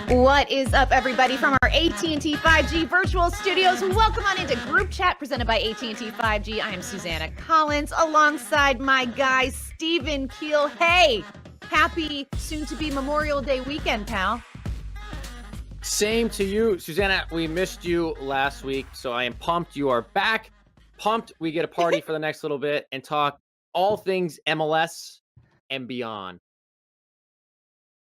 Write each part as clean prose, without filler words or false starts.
What is up, everybody, from our AT&T 5G virtual studios? Welcome on into Group Chat presented by AT&T 5G. I am Susannah Collins alongside my guy, Stephen Keel. Hey, happy soon-to-be Memorial Day weekend, pal. Same to you, Susannah. We missed you last week, so I am pumped you are back. Pumped we get a party for the next little bit and talk all things MLS and beyond.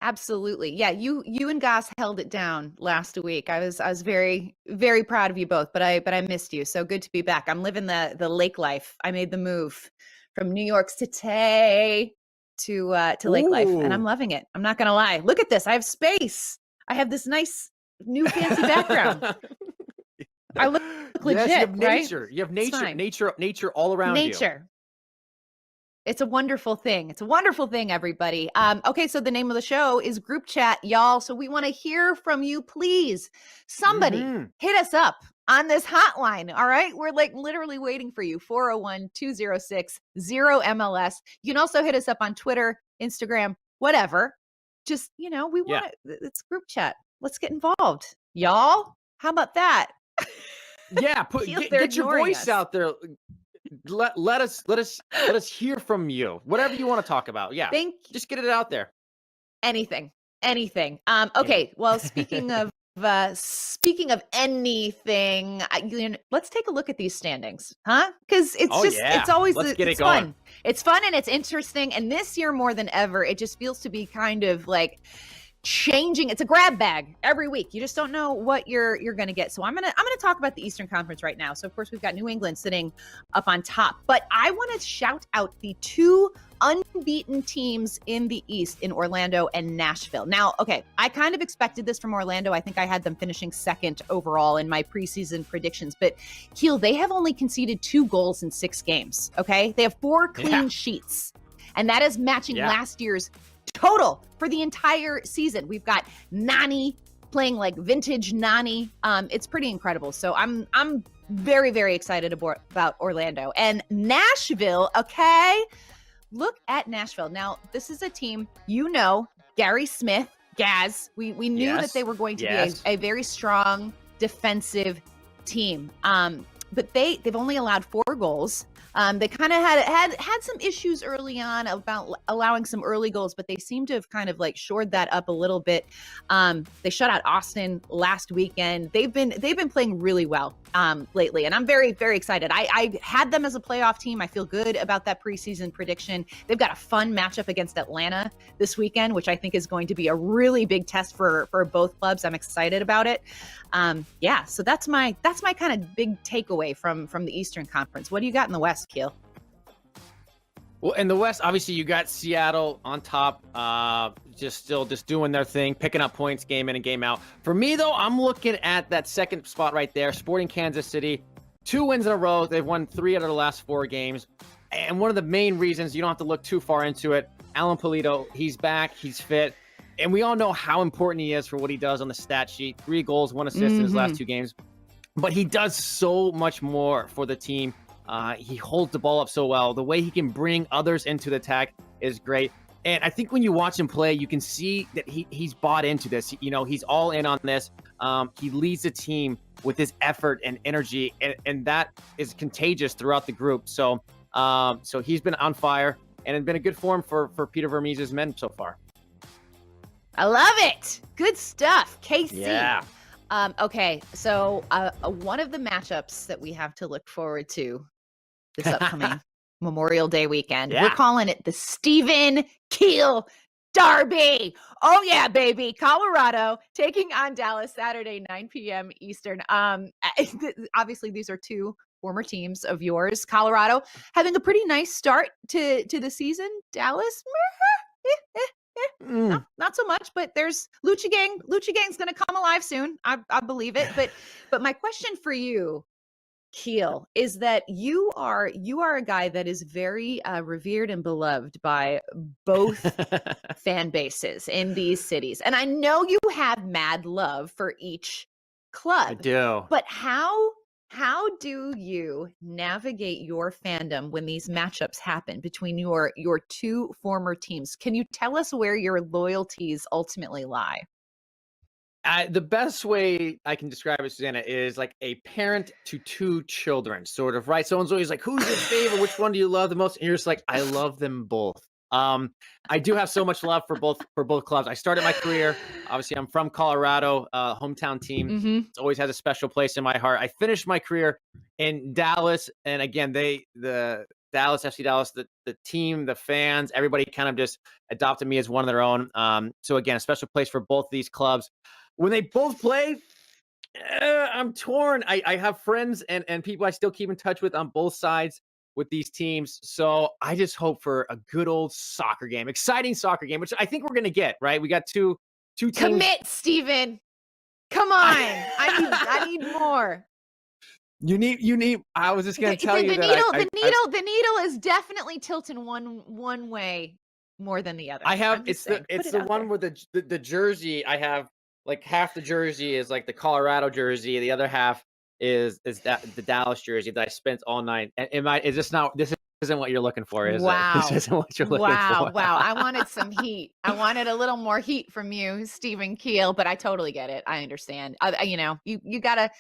Absolutely. Yeah, you and Goss held it down last week. I was very, very proud of you both, but I missed you. So good to be back. I'm living the lake life. I made the move from New York City to lake life, and I'm loving it. I'm not gonna lie. Look at this. I have space. I have this nice new fancy background. I look legit, yes, you have right? nature. You have nature all around you. Nature. It's a wonderful thing. It's a wonderful thing, everybody. Okay, so the name of the show is Group Chat, y'all. So we want to hear from you, please. Somebody hit us up on this hotline, all right? We're like literally waiting for you, 401-206-0MLS. You can also hit us up on Twitter, Instagram, whatever. Just, we want it's Group Chat. Let's get involved. Y'all, how about that? Yeah, get your voice out there. Let us hear from you. Whatever you want to talk about. Yeah. Just get it out there. Anything. Okay. Well, speaking of anything, let's take a look at these standings, huh? Because it's always fun. It's fun and it's interesting. And this year more than ever, it just feels to be kind of like changing. It's a grab bag every week. You just don't know what you're going to get. So I'm going to talk about the Eastern Conference right now. So of course we've got New England sitting up on top, but I want to shout out the two unbeaten teams in the East in Orlando and Nashville. Now, okay, I kind of expected this from Orlando. I think I had them finishing second overall in my preseason predictions, but Keel, they have only conceded 2 goals in 6 games. Okay. They have 4 clean sheets, and that is matching last year's total for the entire season. We've got Nani playing like vintage Nani. It's pretty incredible. So I'm very, very excited about Orlando and Nashville. Okay. Look at Nashville. Now, this is a team, Gary Smith, Gaz. We knew that they were going to be a very strong defensive team. But they've only allowed 4 goals. They kind of had some issues early on about allowing some early goals, but they seem to have kind of like shored that up a little bit. They shut out Austin last weekend. They've been playing really well lately, and I'm very, very excited. I had them as a playoff team. I feel good about that preseason prediction. They've got a fun matchup against Atlanta this weekend, which I think is going to be a really big test for both clubs. I'm excited about it. So that's my kind of big takeaway from the Eastern Conference. What do you got in the West, Keel? Well, in the West, obviously you got Seattle on top, just doing their thing, picking up points game in and game out. For me, though, I'm looking at that second spot right there, Sporting Kansas City. 2 wins in a row. They've won 3 out of the last 4 games. And one of the main reasons, you don't have to look too far into it, Alan Pulido, he's back, he's fit. And we all know how important he is for what he does on the stat sheet. 3 goals, 1 assist in his last 2 games. But he does so much more for the team. He holds the ball up so well. The way he can bring others into the attack is great. And I think when you watch him play, you can see that he's bought into this. He's all in on this. He leads the team with his effort and energy, and that is contagious throughout the group. So he's been on fire, and it's been a good form for Peter Vermees's men so far. I love it. Good stuff. KC. Yeah. Okay, so one of the matchups that we have to look forward to this upcoming Memorial Day weekend, we're calling it the Stephen Keel Derby. Oh yeah, baby. Colorado taking on Dallas Saturday, 9 p.m. Eastern. Obviously, these are 2 former teams of yours. Colorado having a pretty nice start to the season. Dallas, no, not so much, but there's Lucha Gang. Lucha Gang's going to come alive soon. I believe it. But my question for you, Keel, is that you are a guy that is very revered and beloved by both fan bases in these cities. And I know you have mad love for each club. I do. But how do you navigate your fandom when these matchups happen between your 2 former teams? Can you tell us where your loyalties ultimately lie? The best way I can describe it, Susannah, is like a parent to two children, sort of, right? Someone's always like, "Who's your favorite? Which one do you love the most?" And you're just like, "I love them both." I do have so much love for both clubs. I started my career. Obviously, I'm from Colorado, hometown team. It's always has a special place in my heart. I finished my career in Dallas, and again, the Dallas FC Dallas, the team, the fans, everybody kind of just adopted me as one of their own. So again, a special place for both these clubs. When they both play, I'm torn. I have friends and people I still keep in touch with on both sides with these teams. So I just hope for a good old soccer game, exciting soccer game, which I think we're going to get, right? We got two teams. Commit, Steven. Come on. I need more. You need. I was just going to tell you the that the needle is definitely tilting one way more than the other. It's the one where the jersey I have. Like half the jersey is like the Colorado jersey, the other half is that the Dallas jersey that I spent all night. This isn't what you're looking for, is it? This isn't what you're looking for. Wow. I wanted some heat. I wanted a little more heat from you, Stephen Keel, but I totally get it. I understand. You gotta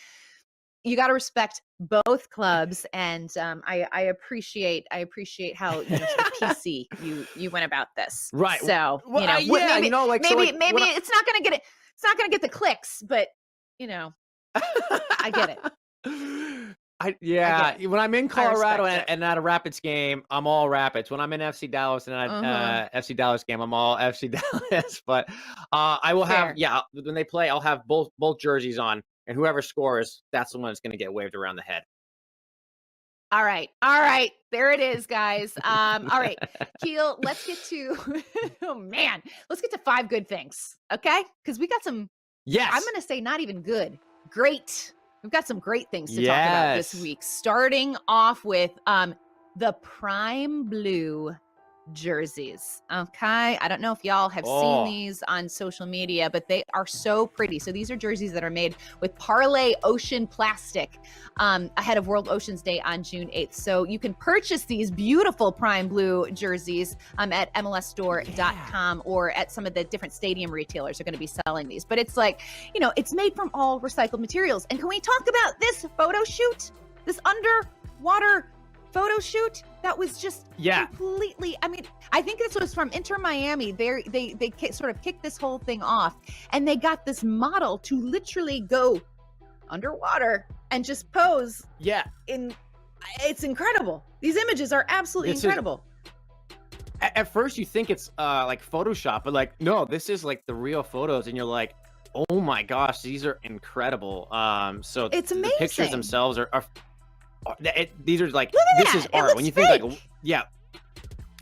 respect both clubs, and I appreciate how sort of PC you went about this. Right. So maybe it's not gonna get it. It's not going to get the clicks, but I get it. When I'm in Colorado and at a Rapids game, I'm all Rapids. When I'm in FC Dallas and at FC Dallas game, I'm all FC Dallas. But I will have when they play, I'll have both jerseys on, and whoever scores, that's the one that's going to get waved around the head. All right. There it is, guys. All right, Keel, let's get to, let's get to 5 good things. Okay. Cause we got some, I'm going to say not even good, great. We've got some great things to talk about this week, starting off with, the Prime Blue jerseys. Okay. I don't know if y'all have seen these on social media, but they are so pretty. So these are jerseys that are made with Parlay Ocean plastic ahead of World Oceans Day on June 8th. So you can purchase these beautiful Prime Blue jerseys at mlsstore.com or at some of the different stadium retailers are going to be selling these. But it's like, it's made from all recycled materials. And can we talk about this photo shoot? This underwater photo shoot that was just completely, I think this was from Inter Miami. They sort of kicked this whole thing off, and they got this model to literally go underwater and just pose. It's incredible. These images are absolutely incredible. At first you think it's like Photoshop, but like, no, this is like the real photos, and you're like, oh my gosh, these are incredible. So it's amazing. The pictures themselves are these are like, this is art. When you think like,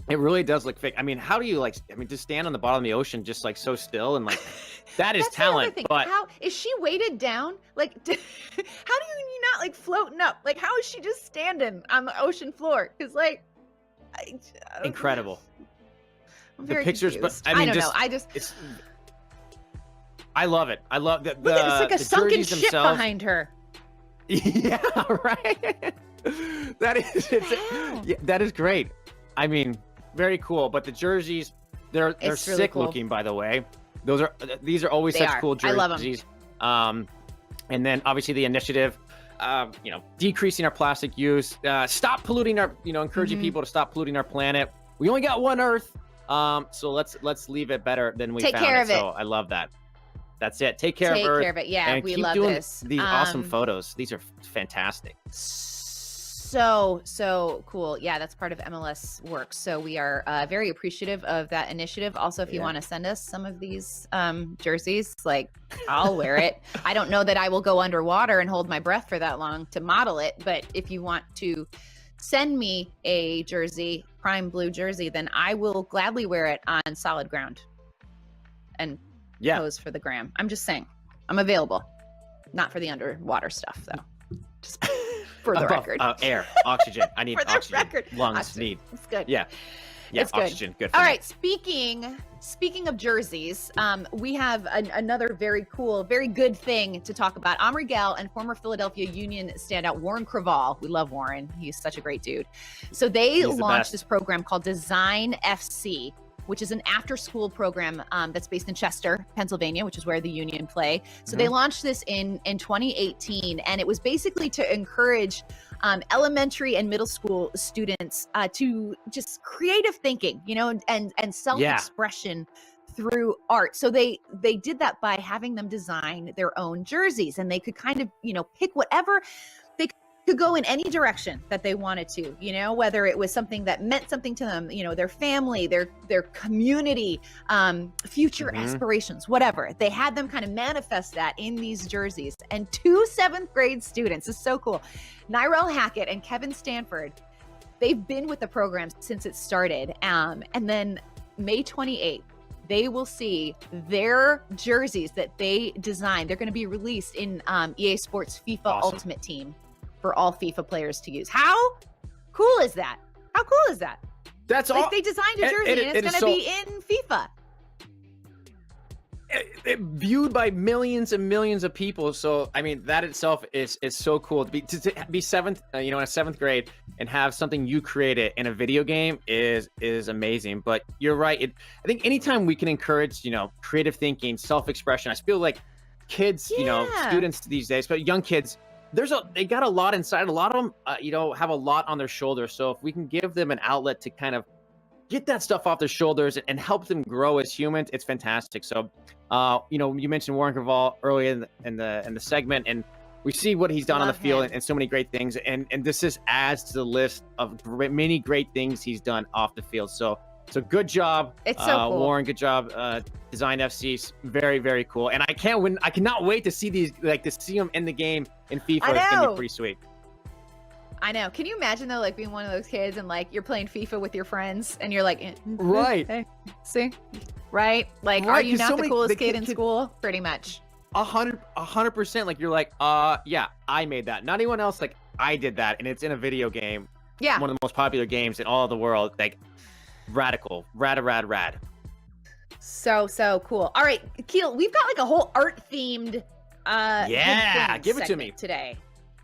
it really does look fake. How do you just stand on the bottom of the ocean just like so still, and like that is talent. But how is she weighted down? Like, how do you not like floating up? Like, how is she just standing on the ocean floor? Because like, incredible. I'm very the pictures, confused. but I don't know. I love it. I love that. Look at it's like a sunken ship behind her. Yeah, right. That is great. Very cool. But the jerseys, they're really sick cool looking, by the way. These are always such cool jerseys. I love them. And then obviously the initiative, decreasing our plastic use, stop polluting our, encouraging people to stop polluting our planet. We only got one Earth, so let's leave it better than we found it. Take care of it. So I love that. That's it. Take care of Earth. Take care of it. Yeah, and we keep love doing this. These awesome photos. These are fantastic. So cool. Yeah, that's part of MLS Works. So we are very appreciative of that initiative. Also, if you want to send us some of these jerseys, like, I'll wear it. I don't know that I will go underwater and hold my breath for that long to model it, but if you want to send me a jersey, Prime Blue jersey, then I will gladly wear it on solid ground and pose for the gram. I'm just saying, I'm available. Not for the underwater stuff, though. Just for the record. Air, oxygen. I need oxygen. Record. Lungs oxygen. Need. It's good. Yeah, it's oxygen. Good. All right. Speaking of jerseys, we have another very cool, very good thing to talk about. Omri Gell and former Philadelphia Union standout Warren Creavalle. We love Warren. He's such a great dude. So they launched this program called Design FC. which is an after-school program that's based in Chester, Pennsylvania, which is where the Union play. So they launched this in 2018, and it was basically to encourage elementary and middle school students to just creative thinking, and self-expression through art. So they did that by having them design their own jerseys, and they could kind of, pick whatever. They could go in any direction that they wanted to, whether it was something that meant something to them, their family, their community, future aspirations, whatever. They had them kind of manifest that in these jerseys. And 2 7th grade students, this is so cool, Nyrel Hackett and Kevin Stanford, they've been with the program since it started. And then May 28th, they will see their jerseys that they designed. They're going to be released in EA Sports FIFA Ultimate Team for all FIFA players to use. How cool is that? How cool is that? That's all. They designed a jersey and it's going to be in FIFA. Viewed by millions and millions of people. So, I mean, that itself is so cool. To be seventh, in a 7th grade and have something you created in a video game is amazing. But you're right. I think anytime we can encourage, creative thinking, self-expression, I feel like kids, students these days, but young kids, they got a lot inside. A lot of them, have a lot on their shoulders. So if we can give them an outlet to kind of get that stuff off their shoulders and help them grow as humans, it's fantastic. So, you mentioned Warren Cavall earlier in the segment, and we see what he's done on the field and so many great things. And this just adds to the list of many great things he's done off the field. So good job, it's so cool. Warren. Good job, Design FC. Very, very cool. And I cannot wait to see these, to see them in the game in FIFA. It's gonna be pretty sweet. I know. Can you imagine though, being one of those kids and you're playing FIFA with your friends and you're like, right? Hey, see, right? Are you not the coolest kid in school? Pretty much. 100%. You're like, yeah, I made that. Not anyone else. I did that, and it's in a video game. Yeah. One of the most popular games in all of the world. Radical, rad. So cool. All right, Keel, we've got a whole art themed give it to me today.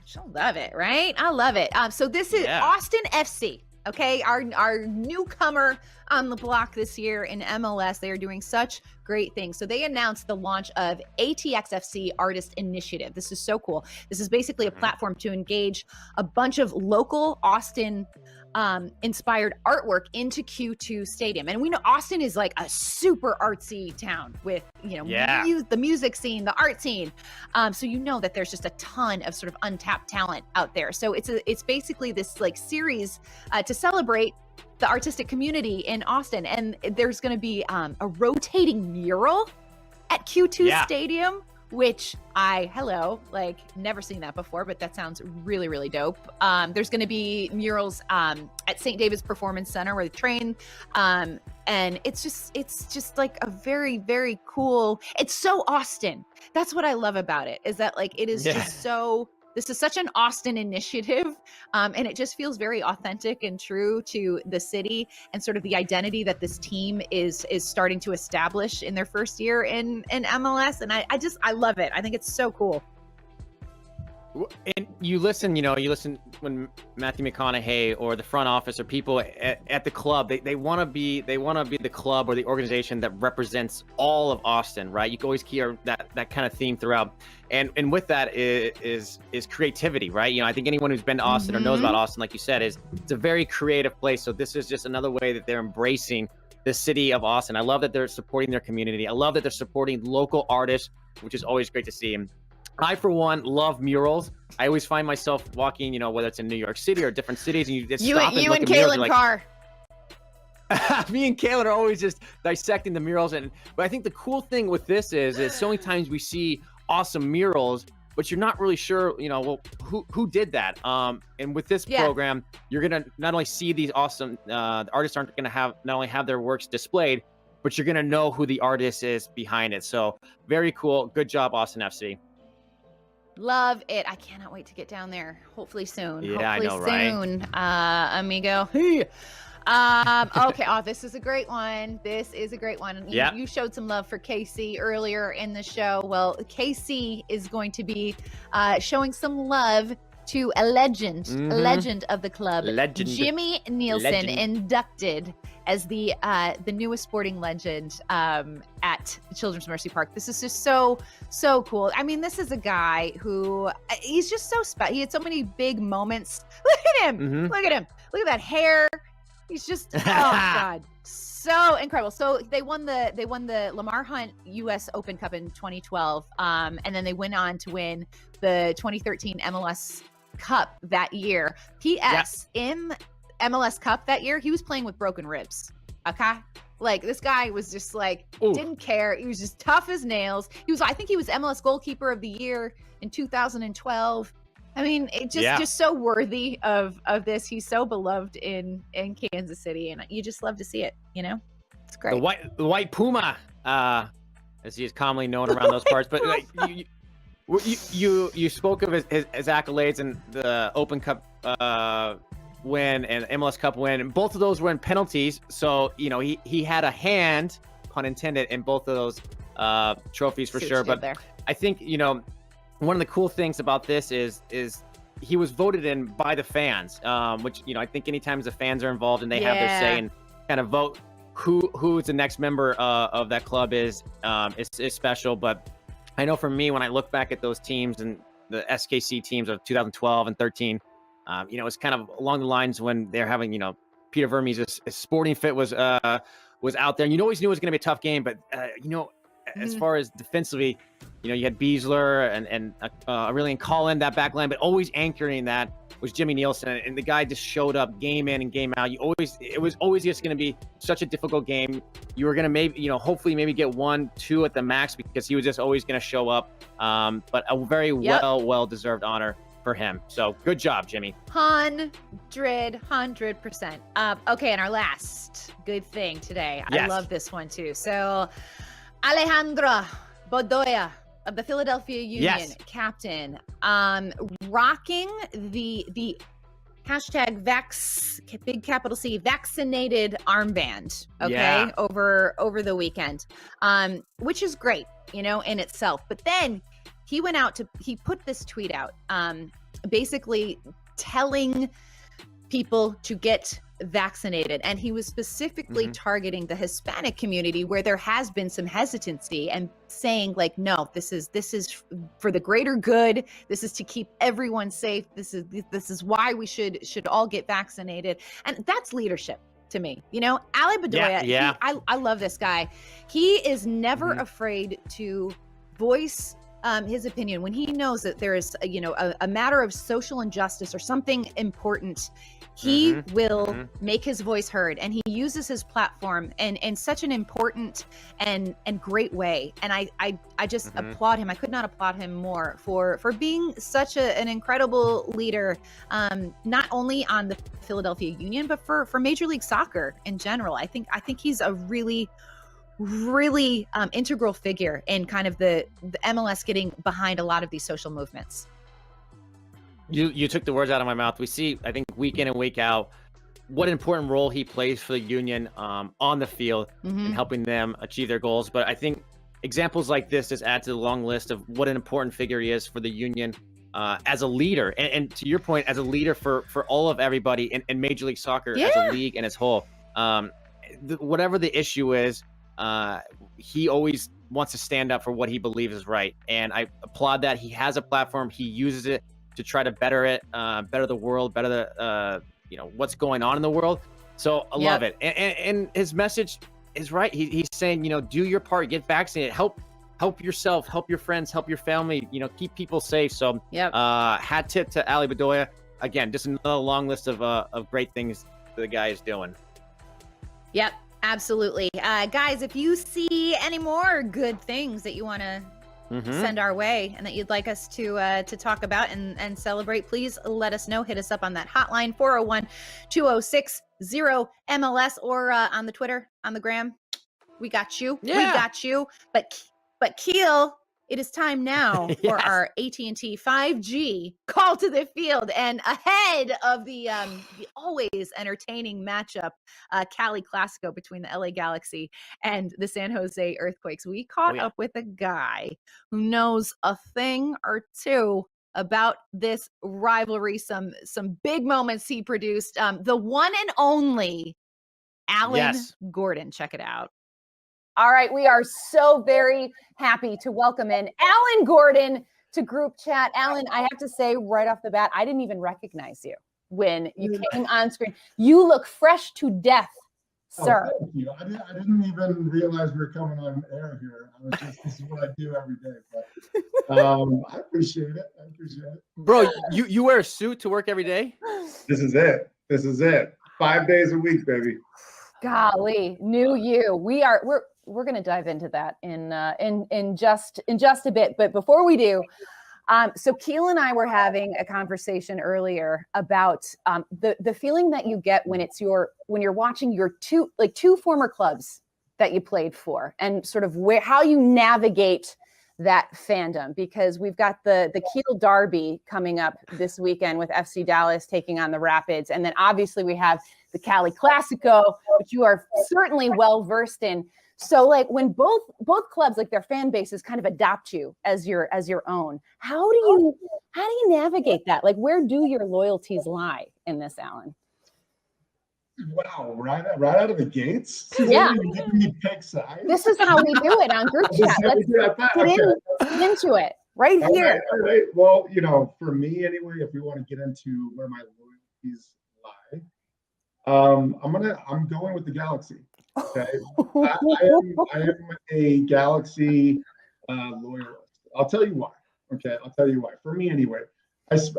She'll love it, right? I love it. So this is Austin FC. Okay, our newcomer on the block this year in MLS. They are doing such great things. So they announced the launch of ATXFC Artist Initiative. This is so cool. This is basically a platform to engage a bunch of local Austin inspired artwork into Q2 Stadium. And we know Austin is a super artsy town with, the music scene, the art scene. So that there's just a ton of sort of untapped talent out there. So it's basically this series to celebrate the artistic community in Austin. And there's going to be a rotating mural at Q2 Stadium, which never seen that before, but that sounds really, really dope. There's going to be murals at St. David's Performance Center where they train. And it's just a very, very cool, it's so Austin. That's what I love about it, is that it is just so, this is such an Austin initiative. And it just feels very authentic and true to the city and sort of the identity that this team is starting to establish in their first year in MLS. And I love it. I think it's so cool. And you listen when Matthew McConaughey or the front office or people at the club, they want to be the club or the organization that represents all of Austin, right? You can always hear that kind of theme throughout. And with that is creativity, right? I think anyone who's been to Austin or knows about Austin, like you said, it's a very creative place. So this is just another way that they're embracing the city of Austin. I love that they're supporting their community. I love that they're supporting local artists, which is always great to see. I, for one, love murals. I always find myself walking, whether it's in New York City or different cities, and you just stop and look at murals. You and Kaylin Carr. Me and Kaylin are always just dissecting the murals. But I think the cool thing with this is so many times we see awesome murals, but you're not really sure, who did that. And with this program, you're going to not only see these awesome, the artists aren't going to not only have their works displayed, but you're going to know who the artist is behind it. So very cool. Good job, Austin FC. Love it. I cannot wait to get down there. Hopefully soon. Yeah, Hopefully I know, soon, amigo. Okay. Oh, this is a great one. You showed some love for KC earlier in the show. Well, KC is going to be showing some love to a legend of the club, Jimmy Nielsen, inducted as the newest sporting legend at Children's Mercy Park. This is just so cool. I mean, this is a guy who he's just so special. He had so many big moments. Look at him. Look at him. Look at that hair. He's just oh God, so incredible. So they won the Lamar Hunt U.S. Open Cup in 2012, and then they went on to win the 2013 MLS Cup that year. P.S. In MLS Cup that year, he was playing with broken ribs. Okay, like this guy was just like didn't care. He was just tough as nails. I think he was MLS Goalkeeper of the Year in 2012. I mean, it just so worthy of this. He's so beloved in Kansas City, and you just love to see it. You know, it's great. The white Puma, as he is commonly known around those parts. But like, you spoke of his accolades and the Open Cup win and MLS Cup win, and both of those were in penalties. So he had a hand, pun intended, in both of those trophies for sure. But I think one of the cool things about this is he was voted in by the fans, which I think anytime the fans are involved and they have their say and kind of vote who the next member of that club is special. But I know for me, when I look back at those teams and the SKC teams of 2012 and 13, it's kind of along the lines when they're having Peter Vermes' Sporting Fit was out there, and you always knew it was going to be a tough game, but as far as defensively, you had Beasler and Aurelian Collin, that back line, but always anchoring that was Jimmy Nielsen, and the guy just showed up game in and game out. It was always just going to be such a difficult game. You were going to hopefully maybe get 1-2 at the max because he was just always going to show up. But a very well-deserved honor for him. So good job, Jimmy. 100%. Okay, and our last good thing today. I love this one too. So Alejandro Bedoya of the Philadelphia Union, captain, rocking the hashtag big capital C vaccinated armband, over the weekend, which is great, in itself. But then he put this tweet out, basically telling people to get vaccinated, and he was specifically targeting the Hispanic community, where there has been some hesitancy, and saying like, no, this is for the greater good. This is to keep everyone safe. This is why we should all get vaccinated, and that's leadership to me. Ali Bedoya, I love this guy. He is never afraid to voice his opinion when he knows that there is a matter of social injustice or something important. He will make his voice heard, and he uses his platform in such an important and great way. And I just applaud him. I could not applaud him more for being such an incredible leader, not only on the Philadelphia Union, but for Major League Soccer in general. I think he's a really integral figure in kind of the MLS getting behind a lot of these social movements. You took the words out of my mouth. We see, I think, week in and week out, what an important role he plays for the Union on the field and helping them achieve their goals. But I think examples like this just add to the long list of what an important figure he is for the Union as a leader. And to your point, as a leader for all of everybody in Major League Soccer as a league and as whole. Whatever the issue is, he always wants to stand up for what he believes is right. And I applaud that. He has a platform. He uses it to try to better it, better the world, better the, what's going on in the world. So I love it. And his message is right. He's saying, do your part, get vaccinated, help yourself, help your friends, help your family, keep people safe. So hat tip to Ali Bedoya. Again, just another long list of great things the guy is doing. Yep. Absolutely. Guys, if you see any more good things that you want to send our way and that you'd like us to talk about and celebrate, please let us know. Hit us up on that hotline, 401-2060-MLS, or on the Twitter, on the gram. We got you. We got you. But Keel, it is time now for our AT&T 5G call to the field. And ahead of the always entertaining matchup, Cali Clasico between the LA Galaxy and the San Jose Earthquakes, we caught up with a guy who knows a thing or two about this rivalry, some big moments he produced. The one and only Alan Gordon. Check it out. All right, we are so very happy to welcome in Alan Gordon to group chat. Alan, I have to say right off the bat, I didn't even recognize you when you came on screen. You look fresh to death, sir. Thank you. I didn't even realize we were coming on air here. I was just, this is what I do every day. But I appreciate it. Bro, you wear a suit to work every day? This is it. 5 days a week, baby. Golly, knew you. We're going to dive into that in just a bit. But before we do, so Keel and I were having a conversation earlier about the feeling that you get when you're watching your two former clubs that you played for, and sort of how you navigate that fandom, because we've got the Keel Derby coming up this weekend with FC Dallas taking on the Rapids, and then obviously we have the Cali Clasico, which you are certainly well versed in. So like when both clubs, like their fan bases kind of adopt you as your own, how do you navigate that? Like, where do your loyalties lie in this, Alan? Wow, right out of the gates? Yeah. You're giving me pick sides? This is how we do it on group chat. Let's get into it right here. All right. Well, for me anyway, if we want to get into where my loyalties lie, I'm going with the Galaxy. Okay, I am a Galaxy loyalist. I'll tell you why. Okay, For me anyway,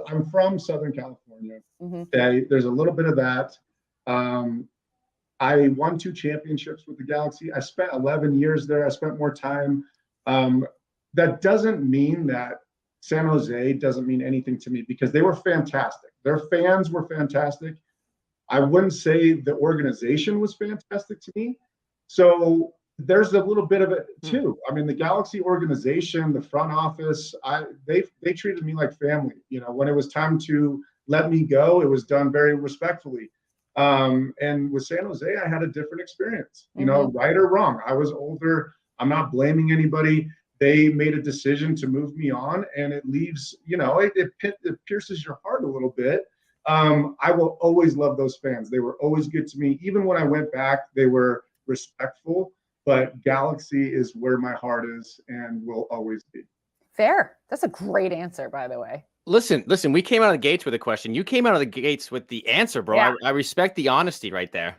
I'm from Southern California. Okay, there's a little bit of that. I won 2 championships with the Galaxy. I spent 11 years there. I spent more time. That doesn't mean that San Jose doesn't mean anything to me, because they were fantastic. Their fans were fantastic. I wouldn't say the organization was fantastic to me. So there's a little bit of it too. I mean, the Galaxy organization, the front office, they treated me like family. When it was time to let me go, it was done very respectfully. And with San Jose, I had a different experience, right or wrong. I was older. I'm not blaming anybody. They made a decision to move me on, and it leaves, it pierces your heart a little bit. I will always love those fans. They were always good to me. Even when I went back, they were respectful, but Galaxy is where my heart is and will always be. Fair. That's a great answer, by the way. Listen, we came out of the gates with a question. You came out of the gates with the answer, bro. Yeah. I respect the honesty right there.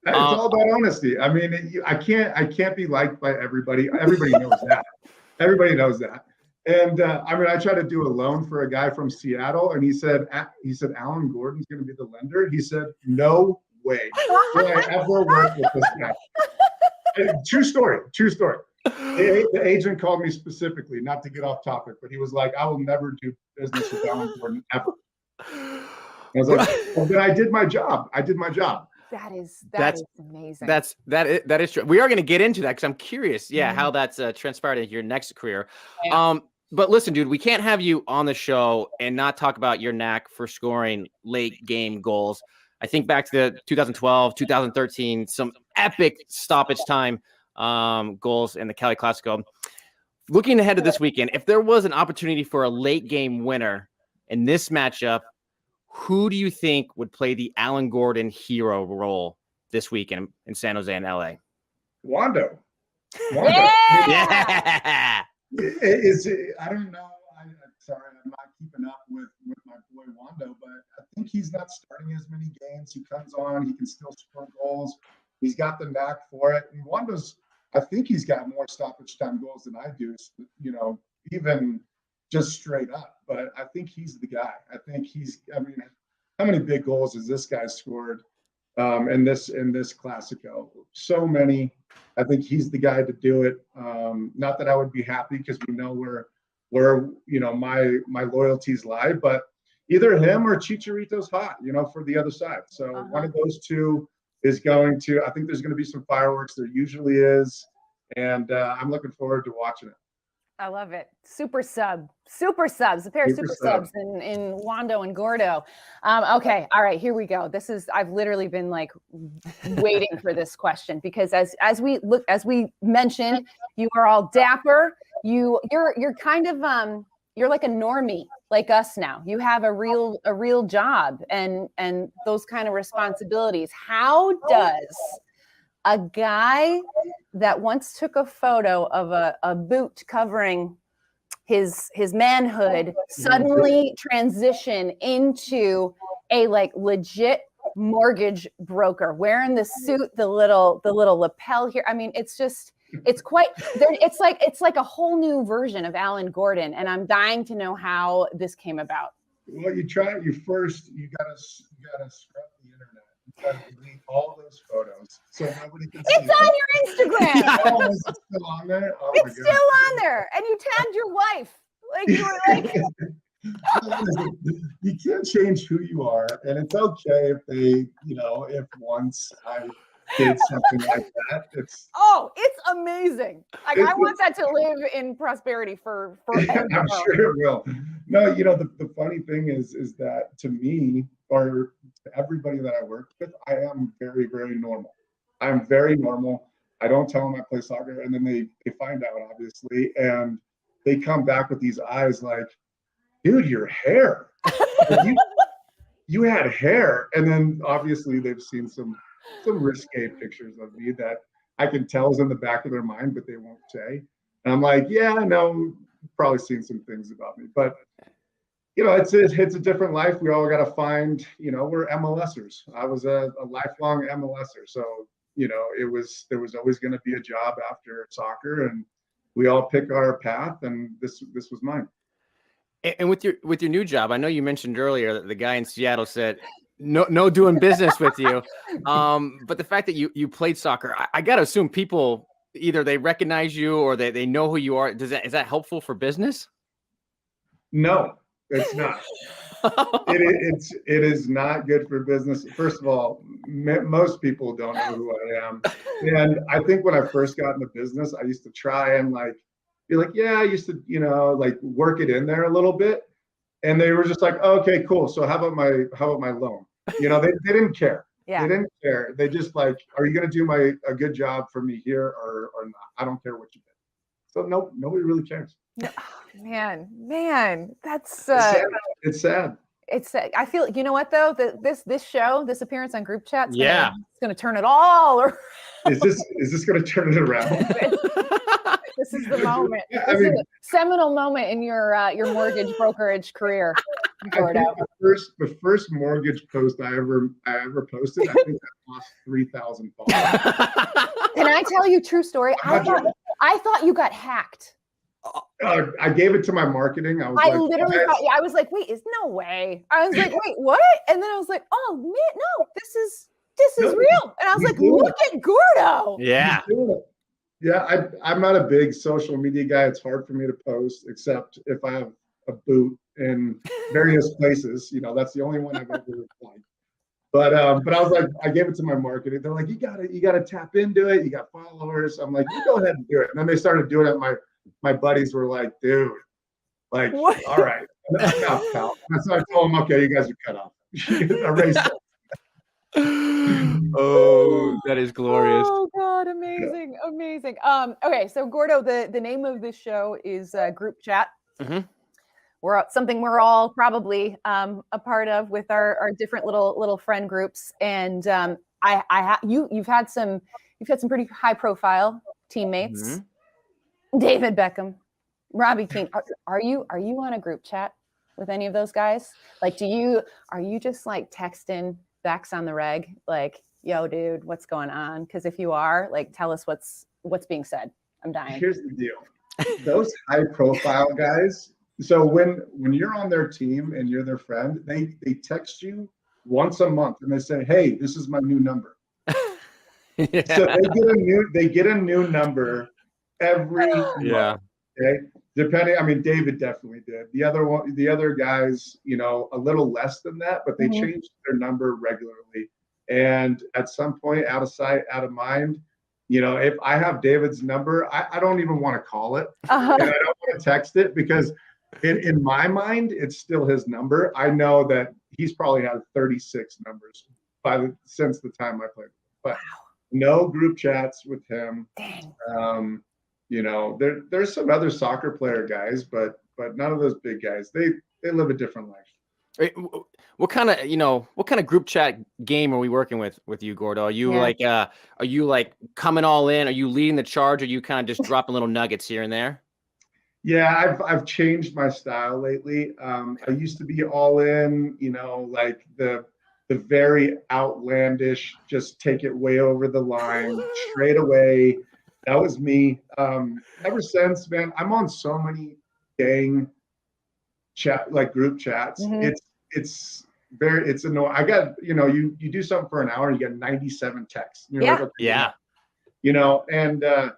It's all about honesty. I mean, I can't be liked by everybody. Everybody knows that. Everybody knows that. And I tried to do a loan for a guy from Seattle, and he said, Alan Gordon's going to be the lender. He said, no way will I ever work with this guy. True story. The agent called me specifically, not to get off topic, but he was like, I will never do business with Alan Gordon ever. I was like, well, then I did my job. That is amazing. That is true. We are going to get into that because I'm curious, how that's transpired in your next career. Yeah. But listen, dude, we can't have you on the show and not talk about your knack for scoring late game goals. I think back to the 2012, 2013, some epic stoppage time goals in the Cali Clasico. Looking ahead to this weekend, if there was an opportunity for a late game winner in this matchup, who do you think would play the Alan Gordon hero role this weekend in San Jose and LA? Wando. Yeah. I don't know. I'm sorry, I'm not keeping up with my boy Wando, but I think he's not starting as many games. He comes on, he can still score goals. He's got the knack for it. And I think he's got more stoppage time goals than I do, even just straight up. But I think he's the guy. How many big goals has this guy scored in this Clasico? So many. I think he's the guy to do it. Not that I would be happy, because we know where my loyalties lie, but either him or Chicharito's hot, for the other side. So one of those two is going to. I think there's going to be some fireworks. There usually is, and I'm looking forward to watching it. I love it. Super subs, a pair of super subs in Wando and Gordo. Okay. All right, here we go. I've literally been like waiting for this question, because as we mentioned, you are all dapper. You're kind of, you're like a normie like us now. You have a real job and those kind of responsibilities. How does a guy that once took a photo of a boot covering his manhood suddenly transition into a like legit mortgage broker wearing the suit, the little lapel here? I mean, it's like a whole new version of Alan Gordon, and I'm dying to know how this came about. Well, you gotta scrub the internet. You gotta delete all those photos so nobody can see. It's on your Instagram. Oh, is it still on there? Oh, it's still on there, and you tagged your wife. Like you were like. You can't change who you are, and it's okay if if once I did something like that. It's amazing. Like I want that to live in prosperity for forever. I'm sure it will. No, the funny thing is that to me, or to everybody that I work with, I am very, very normal. I'm very normal. I don't tell them I play soccer, and then they find out, obviously, and they come back with these eyes like, dude, your hair. You had hair. And then obviously they've seen some risque pictures of me that I can tell is in the back of their mind, but they won't say. And I'm like, yeah, I know, probably seen some things about me. But it's a different life. We all got to find, we're MLSers. I was a lifelong MLSer. So, there was always going to be a job after soccer, and we all pick our path, and this was mine. And with your new job, I know you mentioned earlier that the guy in Seattle said no doing business with you. But the fact that you played soccer, I gotta assume people either they recognize you or they know who you are. Is that helpful for business? No, it's not. It is not good for business. First of all, most people don't know who I am, and I think when I first got into business, I used to try and be like, yeah, I used to, work it in there a little bit. And they were just like, oh, okay, cool. So how about my loan? They didn't care. Yeah. They didn't care. They just are you going to do a good job for me here or not? I don't care what you did. So no, nobody really cares. No, man, that's it's sad. It's I feel, you know what though, this appearance on group chat, it's gonna turn it all around. Is this gonna turn it around? This is the moment. This is a seminal moment in your mortgage brokerage career. The first mortgage post I ever posted, I think I lost 3,000 followers. Can I tell you a true story? I thought you got hacked. I gave it to my marketing. I was like, wait, is no way. I was like, wait, what? And then I was like, oh man, no, this is real. And I was like, look at Gordo. Yeah. Yeah, I'm not a big social media guy. It's hard for me to post, except if I have a boot in various places. That's the only one I've ever replied. But I was like, I gave it to my marketing. They're like, you gotta tap into it. You got followers. I'm like, you go ahead and do it. And then they started doing it. My buddies were like, dude, what? All right. I'm out, pal. And so I told them, okay, you guys are cut off. Erase it. Oh, that is glorious. Oh God, amazing. Okay, so Gordo, the name of this show is Group Chat. Mm-hmm. Something we're all probably a part of with our different little friend groups. And you've had some pretty high profile teammates. Mm-hmm. David Beckham, Robbie Keane. Are you on a group chat with any of those guys? Are you just texting Bex on the reg? Yo, dude, what's going on? Because if you are, tell us what's being said. I'm dying. Here's the deal. Those high profile guys. So when you're on their team and you're their friend, they text you once a month and they say, hey, this is my new number. Yeah. So they get a new number every month. Okay. David definitely did. The other guys, a little less than that, but they changed their number regularly. And at some point, out of sight, out of mind, if I have David's number, I don't even want to call it. And I don't want to text it because in my mind, it's still his number. I know that he's probably had 36 numbers since the time I played with him. But no group chats with him. Dang. There's some other soccer player guys, but none of those big guys. They live a different life. What kind of group chat game are we working with you, Gordo? Are you are you like coming all in? Are you leading the charge? Or are you kind of just dropping little nuggets here and there? Yeah, I've changed my style lately. I used to be all in, like the very outlandish, just take it way over the line, straight away. That was me. Ever since, man, I'm on so many gang group chats. Mm-hmm. It's annoying. I got, you do something for an hour, you get 97 texts. You're yeah. Like, okay, and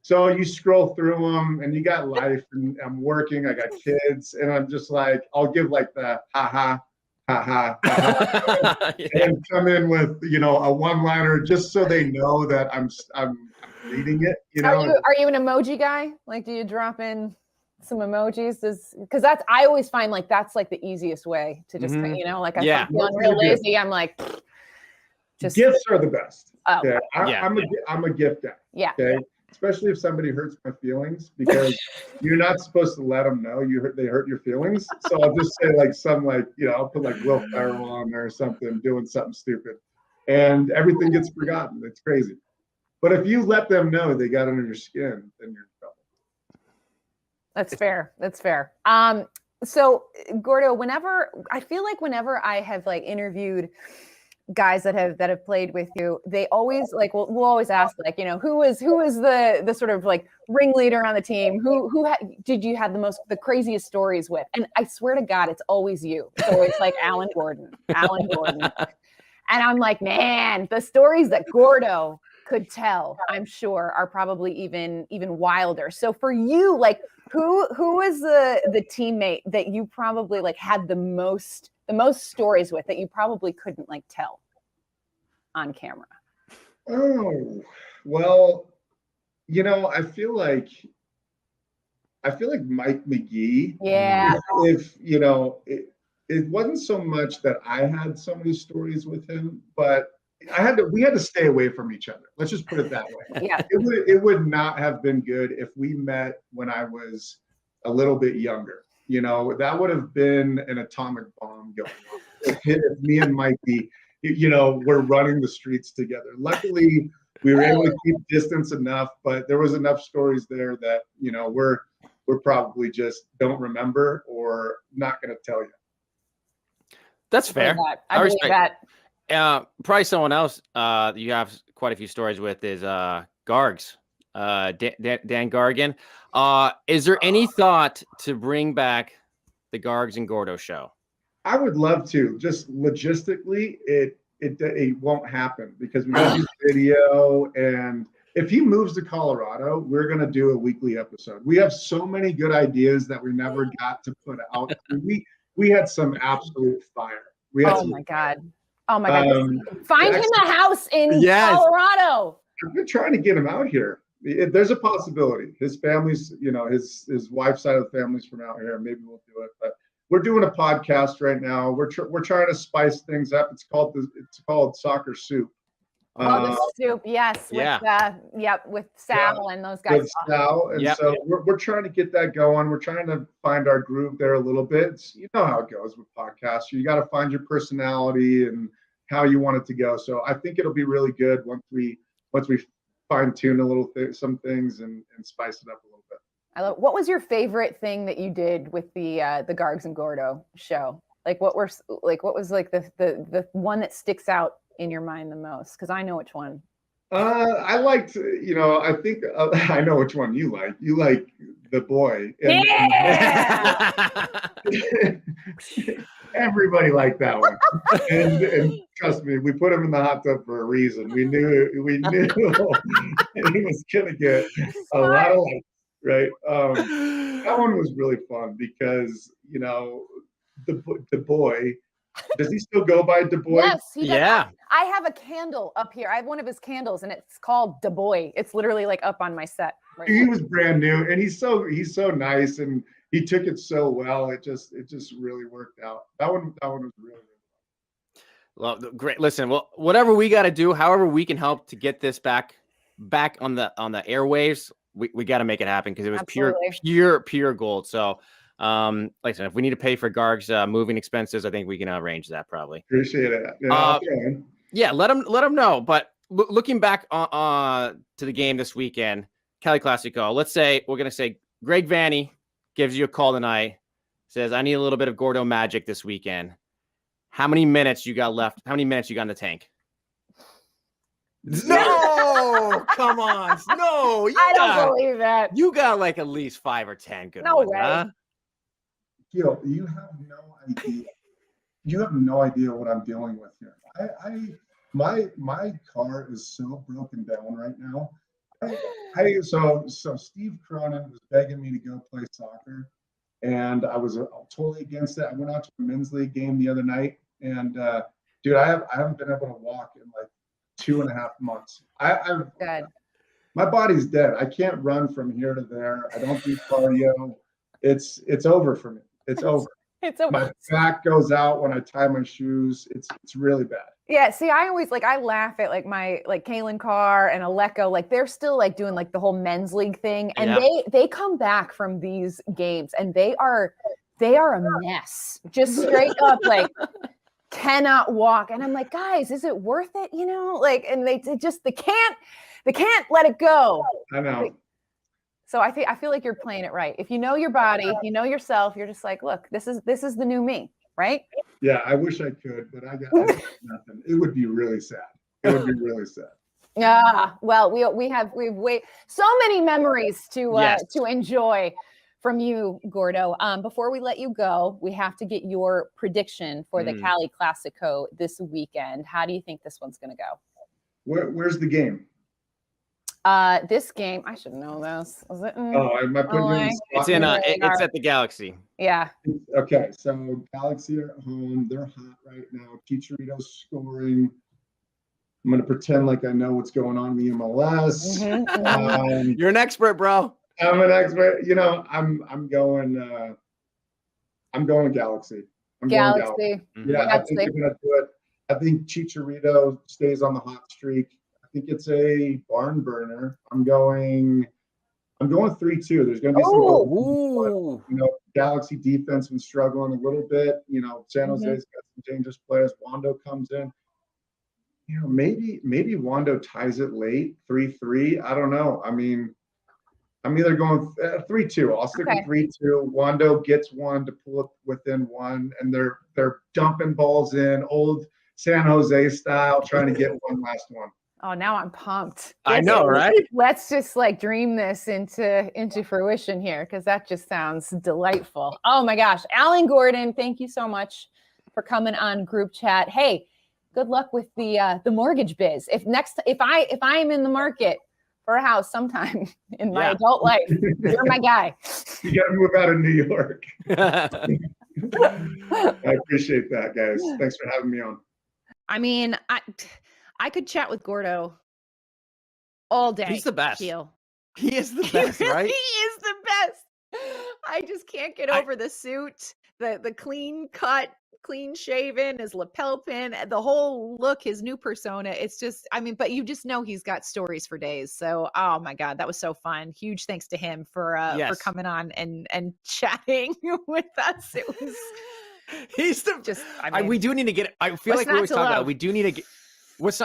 so you scroll through them, and you got life, and I'm working. I got kids, and I'm just like, I'll give like the ha ha, and come in with a one-liner just so they know that I'm reading it. Are you an emoji guy? Like, do you drop in some emojis? Because I always find like that's like the easiest way to just like if I'm feeling real lazy, I'm like just gifts are the best. Oh, okay? I'm a gift guy. Yeah. Okay. Especially if somebody hurts my feelings, because you're not supposed to let them know they hurt your feelings. So I'll just say I'll put like Will Ferrell on there or something, doing something stupid, and everything gets forgotten. It's crazy. But if you let them know they got under your skin, then you're in trouble. That's fair. That's fair. So Gordo, whenever I have like interviewed guys that have played with you, they always like we'll always ask like who was the sort of like ringleader on the team, who did you have the craziest stories with? And I swear to God, it's always you. So it's like Alan Gordon, and I'm like, man, the stories that Gordo could tell, I'm sure, are probably even wilder. So for you, like who was the teammate that you probably like had the most stories with that you probably couldn't like tell on camera? Oh, well, I feel like Mike McGee. Yeah. If it wasn't so much that I had so many stories with him, but we had to stay away from each other. Let's just put it that way. Yeah. It would not have been good if we met when I was a little bit younger. That would have been an atomic bomb going off. If me and Mikey, we're running the streets together. Luckily, we were able to keep distance enough, but there was enough stories there that, we're probably just don't remember or not going to tell you. That's fair. I respect that. Probably someone else you have quite a few stories with is Gargs. Dan Gargan. Is there any thought to bring back the Gargs and Gordo show? I would love to. Just logistically, it won't happen because we got video, and if he moves to Colorado, we're gonna do a weekly episode. We have so many good ideas that we never got to put out. We had some absolute fire. Oh my God. Find him a house in Colorado. I've been trying to get him out here. There's a possibility. His family's, his wife's side of the family's from out here. Maybe we'll do it. But we're doing a podcast right now. We're trying to spice things up. It's called Soccer Soup. The soup, yes. With Sal and those guys. With Sal, and so we're trying to get that going. We're trying to find our groove there a little bit. You know how it goes with podcasts. You got to find your personality and how you want it to go. So I think it'll be really good once we fine tune some things and spice it up a little bit. What was your favorite thing that you did with the Gargs and Gordo show? What was the one that sticks out in your mind the most? Because I know which one. I liked, I think I know which one you like. You like the boy. Everybody liked that one. And trust me, we put him in the hot tub for a reason. We knew he was gonna get a lot of likes, right? That one was really fun because the boy. Does he still go by Du Bois? Yes, he does. Yeah. I have a candle up here. I have one of his candles, and it's called Du Bois. It's literally like up on my set. Right he was brand new, and he's so nice, and he took it so well. It just really worked out. That one was really good. Well, great. Listen, whatever we got to do, however we can help to get this back on the airwaves, we got to make it happen because it was Absolutely. pure gold. So, like I said, if we need to pay for Garg's moving expenses, I think we can arrange that probably. Appreciate it. Yeah, yeah, let him know. But looking back to the game this weekend, Cali Clasico. Let's say we're gonna say Greg Vanny gives you a call tonight, says I need a little bit of Gordo magic this weekend. How many minutes you got left? How many minutes you got in the tank? No, come on. No, I don't believe that. You got like at least 5 or 10 good no ones, way. huh? Keel, you have no idea. You have no idea what I'm dealing with here. My car is so broken down right now. So Steve Cronin was begging me to go play soccer, and I was totally against it. I went out to a men's league game the other night, and dude, I haven't been able to walk in like 2.5 months. Good. My body's dead. I can't run from here to there. I don't do cardio. It's over for me. It's over. It's over. My back goes out when I tie my shoes. It's really bad. Yeah, see, I always I laugh at my Kalen Carr and Aleko, like they're still like doing like the whole men's league thing, and they come back from these games and they are a mess, just straight up like cannot walk, and I'm like, guys, is it worth it? You know, like, and they can't let it go. I know. So I feel like you're playing it right. If you know your body, you know yourself, you're just like, look, this is the new me, right? Yeah, I wish I could, but I got nothing. It would be really sad. It would be really sad. Yeah. Well, we've so many memories to enjoy from you, Gordo. Before we let you go, we have to get your prediction for the Cali Clasico this weekend. How do you think this one's going to go? Where's the game? This game, I should know this. Is it am I putting you in the spot? It's at the Galaxy. Yeah. Okay, so Galaxy are at home. They're hot right now. Chicharito's scoring. I'm going to pretend like I know what's going on in the MLS. You're an expert, bro. I'm an expert. You know, I'm going Galaxy. Going Galaxy. Yeah, I think they're going to do it. I think Chicharito stays on the hot streak. I think it's a barn burner. I'm going 3-2. There's going to be some Galaxy defense been struggling a little bit. You know, San Jose's got some dangerous players. Wando comes in. You know, maybe Wando ties it late, 3-3. I don't know. I mean, I'm either going 3-2. I'll stick with 3-2. Wando gets one to pull it within one, and they're dumping balls in, old San Jose style, trying to get one last one. Oh, now I'm pumped. I know, right? Let's just dream this into fruition here, because that just sounds delightful. Oh my gosh. Alan Gordon, thank you so much for coming on group chat. Hey, good luck with the mortgage biz. If I am in the market for a house sometime in my adult life, you're my guy. You got to move out of New York. I appreciate that, guys. Thanks for having me on. I mean, I could chat with Gordo all day. He's the best. Keel. He is the best, right? He is the best. I just can't get over the suit, the clean cut, clean shaven, his lapel pin, the whole look, his new persona. It's just, I mean, but you just know he's got stories for days. So, oh my God, that was so fun. Huge thanks to him for coming on and chatting with us. It was. He's the just. We do need to get. I feel like we always talk about. We do need to get.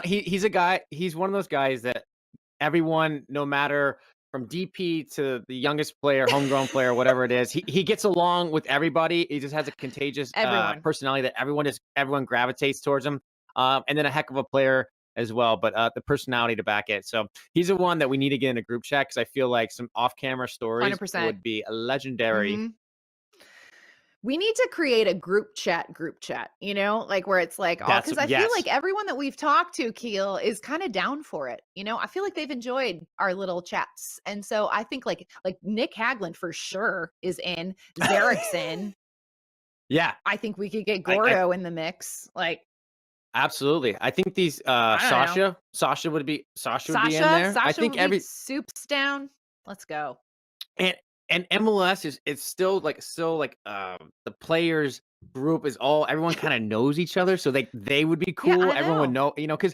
He's a guy. He's one of those guys that everyone, no matter from DP to the youngest player, homegrown player, whatever it is, he gets along with everybody. He just has a contagious personality that everyone gravitates towards him. And then a heck of a player as well, but the personality to back it. So he's the one that we need to get in a group chat, because I feel like some off-camera stories 100%. would be legendary. We need to create a group chat, you know, like where it's like, because I feel like everyone that we've talked to, Keel, is kind of down for it. You know, I feel like they've enjoyed our little chats. And so I think like Nick Haglund for sure is in, Zarek's in. Yeah. I think we could get Gordo in the mix. Like, absolutely. I think these Sasha would be in there. Sasha I think Soup's down. Let's go. And MLS it's still like the players group is everyone kind of knows each other, so they would be cool. Everyone would know, you know, because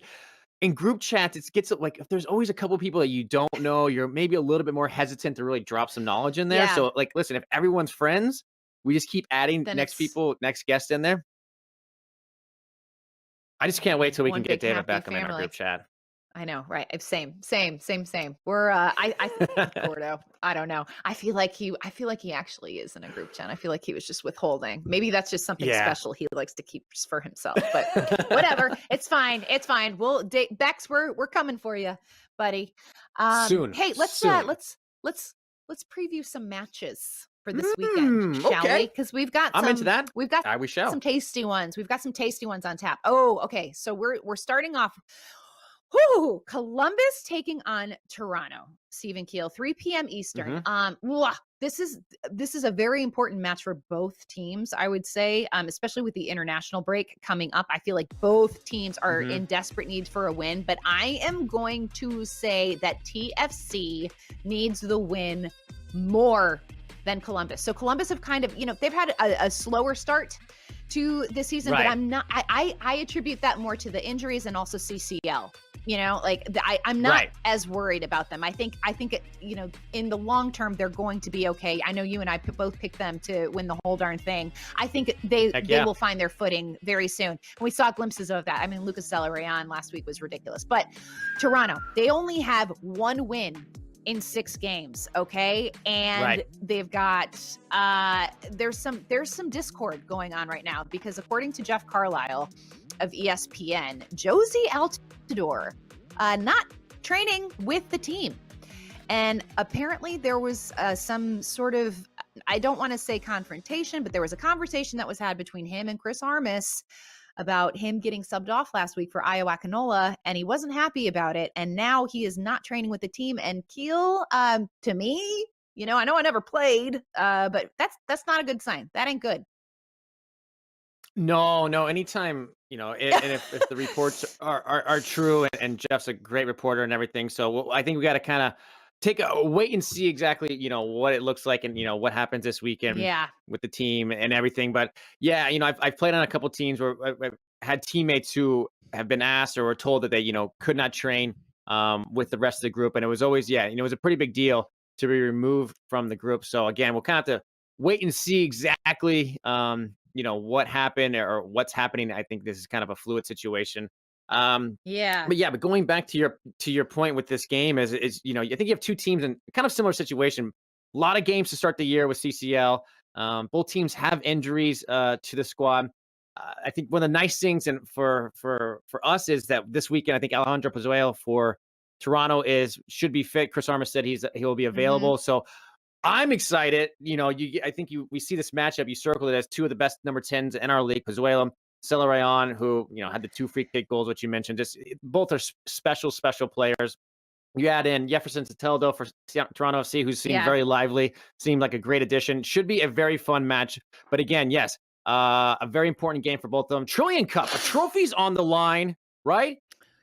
in group chats, it gets like if there's always a couple people that you don't know, you're maybe a little bit more hesitant to really drop some knowledge in there. Yeah. So like, listen, if everyone's friends, we just keep adding Then next it's guest in there. I just can't wait till we one can get big David happy Beckham in our family. group chat. I know, right? Same. We're I think Gordo. I don't know. I feel like he actually is in a group chat. I feel like he was just withholding. Maybe that's just something special he likes to keep just for himself. But whatever. It's fine. We'll Bex, we're coming for you, buddy. Soon. Hey, let's preview some matches for this weekend, shall we? Because we've got I'm into that. We've got we shall. some tasty ones. We've got some tasty ones on tap. Oh, okay. So we're starting off. Whoo! Columbus taking on Toronto. Stephen Keel, 3 p.m. Eastern. This is a very important match for both teams, I would say, especially with the international break coming up. I feel like both teams are in desperate need for a win, but I am going to say that TFC needs the win more than Columbus. So Columbus have kind of, they've had a slower start to the season, but I attribute that more to the injuries and also CCL. I'm not as worried about them. I think in the long term, they're going to be okay. I know you and I both picked them to win the whole darn thing. I think they will find their footing very soon. And we saw glimpses of that. I mean, Lucas Zelarayan last week was ridiculous, but Toronto, they only have one win in 6 games. Okay. And they've got, there's some discord going on right now because according to Jeff Carlisle of ESPN, Josie Altidore, not training with the team. And apparently there was some sort of, I don't want to say confrontation, but there was a conversation that was had between him and Chris Armas about him getting subbed off last week for Iowa Canola, and he wasn't happy about it. And now he is not training with the team. And Keel, to me, I know I never played, but that's not a good sign. That ain't good. No. Anytime, and if the reports are true, and Jeff's a great reporter and everything, so I think we got to kind of take a wait and see exactly, what it looks like and, what happens this weekend with the team and everything. But I've played on a couple teams where I've had teammates who have been asked or were told that they, could not train with the rest of the group. And it was always, it was a pretty big deal to be removed from the group. So again, we'll kind of have to wait and see exactly, what happened or what's happening. I think this is kind of a fluid situation. But going back to your point with this game is I think you have two teams in kind of similar situation. A lot of games to start the year with CCL. Both teams have injuries to the squad. I think one of the nice things and for us is that this weekend I think Alejandro Pozuelo for Toronto should be fit. Chris Armas said he'll be available. So I'm excited. I think we see this matchup. You circled it as two of the best number 10s in our league. Pozuelo, Zelarayan, who had the 2 free kick goals, which you mentioned. Just both are special players. You add in Jefferson Soteldo for Toronto FC, who seemed very lively, seemed like a great addition. Should be a very fun match. But again, yes, a very important game for both of them. Trillion Cup, a trophy's on the line, right?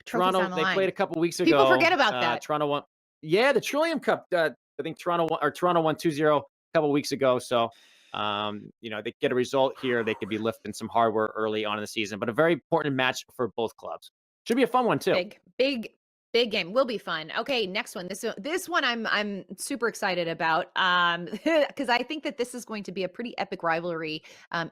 Toronto, they played a couple weeks ago. People forget about that. Toronto won. Yeah, the Trillium Cup. I think Toronto won 2-0 a couple weeks ago. So, they get a result here. They could be lifting some hardware early on in the season, but a very important match for both clubs. Should be a fun one too. Big game. Will be fun. Okay, next one. This one I'm super excited about because I think that this is going to be a pretty epic rivalry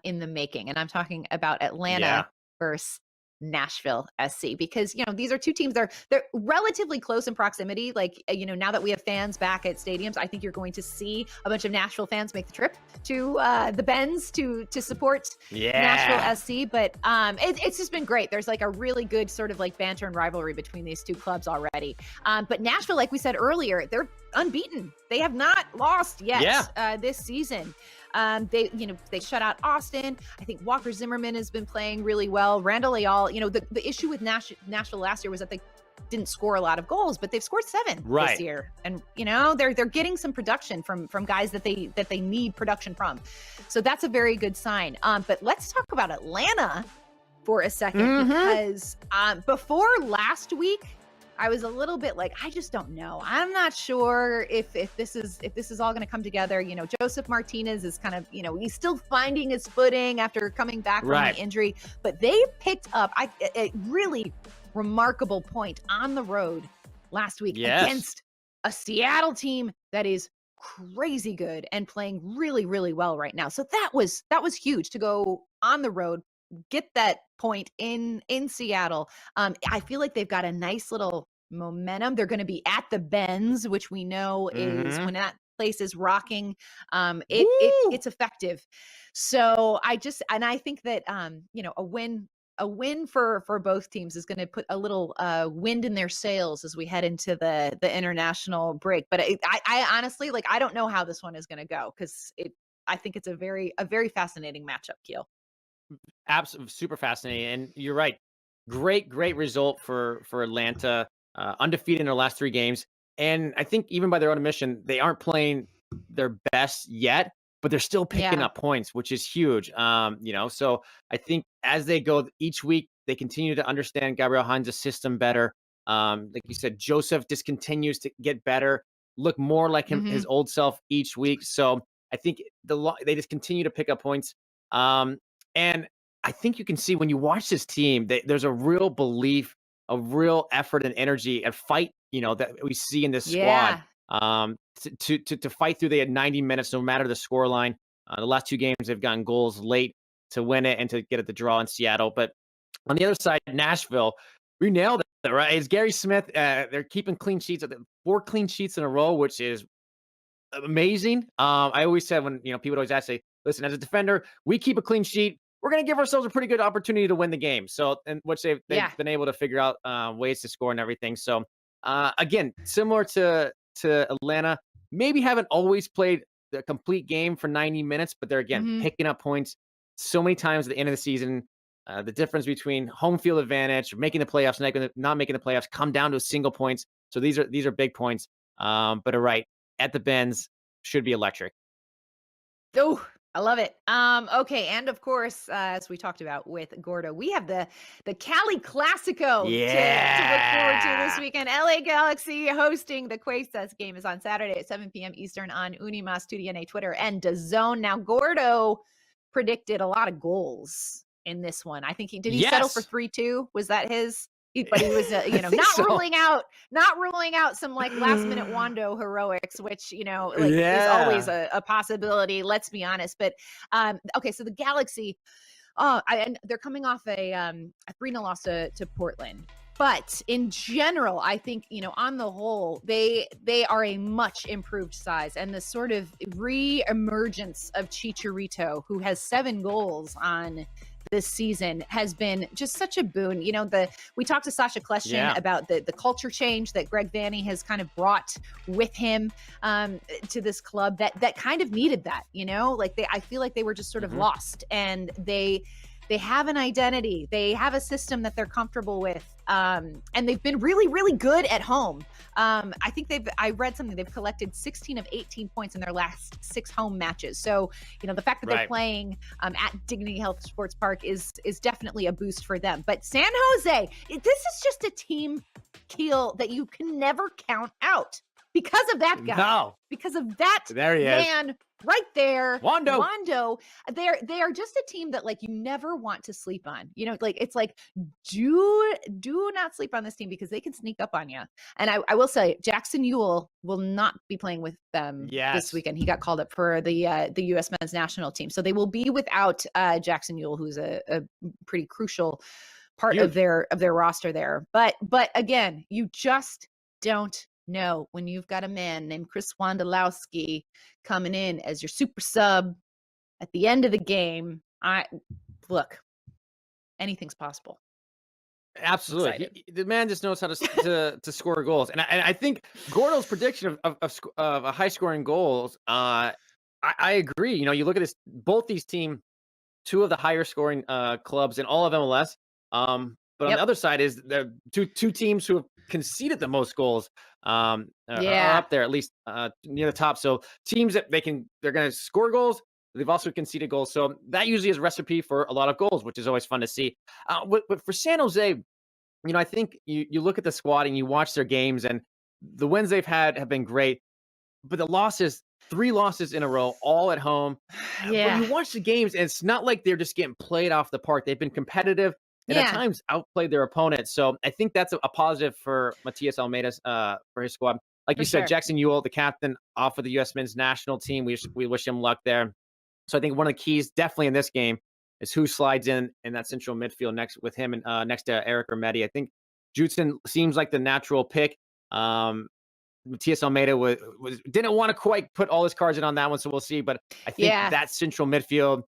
in the making, and I'm talking about Atlanta versus Nashville SC, because these are two teams, they're relatively close in proximity. Like now that we have fans back at stadiums, I think you're going to see a bunch of Nashville fans make the trip to the Benz to support Nashville SC. But it's just been great. There's like a really good sort of like banter and rivalry between these two clubs already. But Nashville, like we said earlier, they're unbeaten. They have not lost yet this season. They shut out Austin. I think Walker Zimmerman has been playing really well. Randall Ayal, the issue with Nashville last year was that they didn't score a lot of goals, but they've scored 7 this year. And they're getting some production from guys that they need production from. So that's a very good sign. But let's talk about Atlanta for a second, because before last week, I was a little bit like, I just don't know. I'm not sure if this is all going to come together. Joseph Martinez is kind of, he's still finding his footing after coming back from the injury, but they picked up a really remarkable point on the road last week against a Seattle team that is crazy good and playing really, really well right now. So that was huge to go on the road, get that point in Seattle. I feel like they've got a nice little momentum. They're going to be at the Benz, which we know is when that place is rocking. It's effective. So I think that a win for both teams is going to put a little wind in their sails as we head into the international break. But I honestly, like, I don't know how this one is going to go, because I think it's a very fascinating matchup, Keel. Absolutely, super fascinating. And you're right. Great result for Atlanta, undefeated in their last 3 games. And I think even by their own admission, they aren't playing their best yet, but they're still picking up points, which is huge. So I think as they go each week, they continue to understand Gabriel Hines' system better. Like you said, Joseph just continues to get better, look more like him, his old self each week. So I think they just continue to pick up points. And I think you can see when you watch this team, there's a real belief, a real effort and energy and fight, that we see in this squad. To fight through the 90 minutes, no matter the scoreline. The last 2 games, they've gotten goals late to win it and to get at the draw in Seattle. But on the other side, Nashville, we nailed it, right? It's Gary Smith. They're keeping clean sheets, 4 clean sheets in a row, which is amazing. I always said when, people would always ask, say, listen, as a defender, we keep a clean sheet, we're going to give ourselves a pretty good opportunity to win the game. So, and which they've been able to figure out ways to score and everything. So, again, similar to Atlanta, maybe haven't always played the complete game for 90 minutes, but they're again picking up points so many times at the end of the season. The difference between home field advantage, making the playoffs, not making the playoffs, come down to single points. So these are big points. But are right at the Benz, should be electric. Oh, I love it. Okay, and of course, as we talked about with Gordo, we have the Cali Clasico to look forward to this weekend. LA Galaxy hosting the Quasas. Game is on Saturday at 7 p.m. Eastern on Unimas, TUDN, Twitter, and DAZN. Now, Gordo predicted a lot of goals in this one. I think he settle for 3-2. Was that his? But he was, ruling out some like last minute Wando heroics, which, is always a possibility. Let's be honest. But okay, so the Galaxy, and they're coming off a 3-0 loss to Portland. But in general, I think, on the whole, they are a much improved size, and the sort of re-emergence of Chicharito, who has 7 goals on this season, has been just such a boon. We talked to Sasha Kleshchin about the culture change that Greg Vanney has kind of brought with him to this club that kind of needed that, I feel like they were just sort of lost, and they have an identity. They have a system that they're comfortable with. And they've been really, really good at home. I think I read something, they've collected 16 of 18 points in their last 6 home matches. So, the fact that they're playing at Dignity Health Sports Park is definitely a boost for them. But San Jose, this is just a team, Keel, that you can never count out because of that guy. No. Because of that man right there. Wando. They are just a team that, like, you never want to sleep on. It's like, do not sleep on this team, because they can sneak up on you. And I will say, Jackson Ewell will not be playing with them this weekend. He got called up for the U.S. men's national team. So they will be without Jackson Ewell, who's a pretty crucial part of their roster there. But again, you just don't know when you've got a man named Chris Wondolowski coming in as your super sub at the end of the game. Look, anything's possible. Absolutely, the man just knows how to score goals, and I think Gordo's prediction of a high scoring goals. I agree. You look at this; both these teams, 2 of the higher scoring clubs in all of MLS. But on the other side is the two teams who have conceded the most goals. Are up there, at least near the top. So teams that they're going to score goals. They've also conceded goals. So that usually is a recipe for a lot of goals, which is always fun to see. But for San Jose, I think you look at the squad and you watch their games, and the wins they've had have been great. But the losses, 3 losses in a row, all at home. When you watch the games, and it's not like they're just getting played off the park. They've been competitive. and at times outplayed their opponent. So I think that's a positive for Matias Almeida's for his squad. Like you said, Jackson Ewell, the captain off of the U.S. men's national team. We wish him luck there. So I think one of the keys definitely in this game is who slides in that central midfield next with him and next to Eric Remedi. I think Judson seems like the natural pick. Matias Almeida didn't want to quite put all his cards in on that one, so we'll see. But I think that central midfield,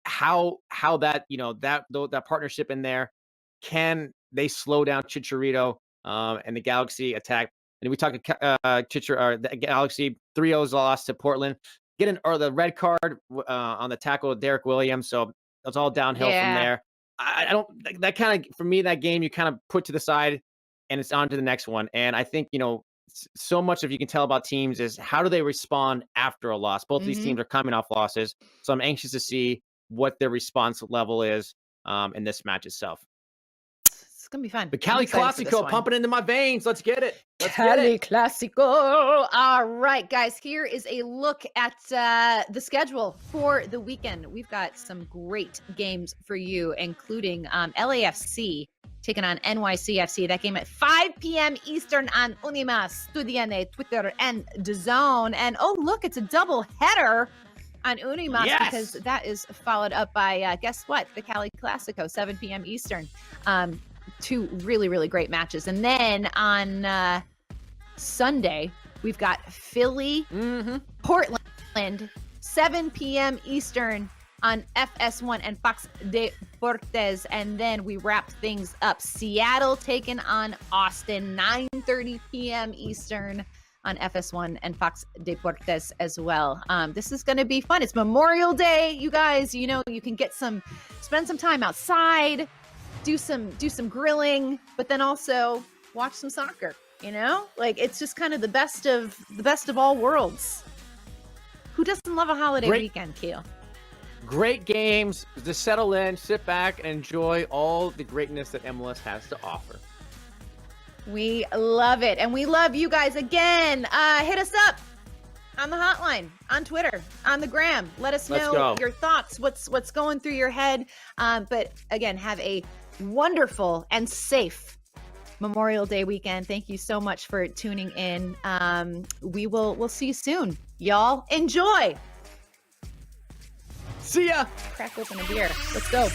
how that that partnership in there, can they slow down Chicharito and the Galaxy attack? And we talked the Galaxy 3-0's loss to Portland, the red card on the tackle of Derek Williams. So it's all downhill from there. I don't that kind of, for me, that game you kind of put to the side and it's on to the next one. And I think, so much of you can tell about teams is how do they respond after a loss. Both of these teams are coming off losses. So I'm anxious to see what their response level is in this match itself. It's going to be fun. The Cali Clasico pumping into my veins. Let's get it. Cali Clasico. All right, guys, here is a look at the schedule for the weekend. We've got some great games for you, including LAFC taking on NYCFC. That game at 5 p.m. Eastern on Unimas, Studiane, Twitter, and DAZN. And oh, look, it's a double header on Unimas because that is followed up by, guess what? The Cali Clasico, 7 p.m. Eastern. Two really, really great matches. And then on Sunday, we've got Philly, Portland, 7 p.m. Eastern on FS1 and Fox Deportes. And then we wrap things up. Seattle taking on Austin, 9:30 p.m. Eastern on FS1 and Fox Deportes as well. This is going to be fun. It's Memorial Day, you guys. You can spend some time outside, do some grilling, but then also watch some soccer. It's just kind of the best of all worlds. Who doesn't love a holiday weekend, Keel? Great games. Just settle in, sit back, and enjoy all the greatness that MLS has to offer. We love it, and we love you guys. Again, hit us up on the hotline, on Twitter, on the gram. Let us know your thoughts, what's going through your head. But again, have a wonderful and safe Memorial Day weekend. Thank you so much for tuning in. We'll see you soon. Y'all enjoy. See ya. Crack open a beer. Let's go.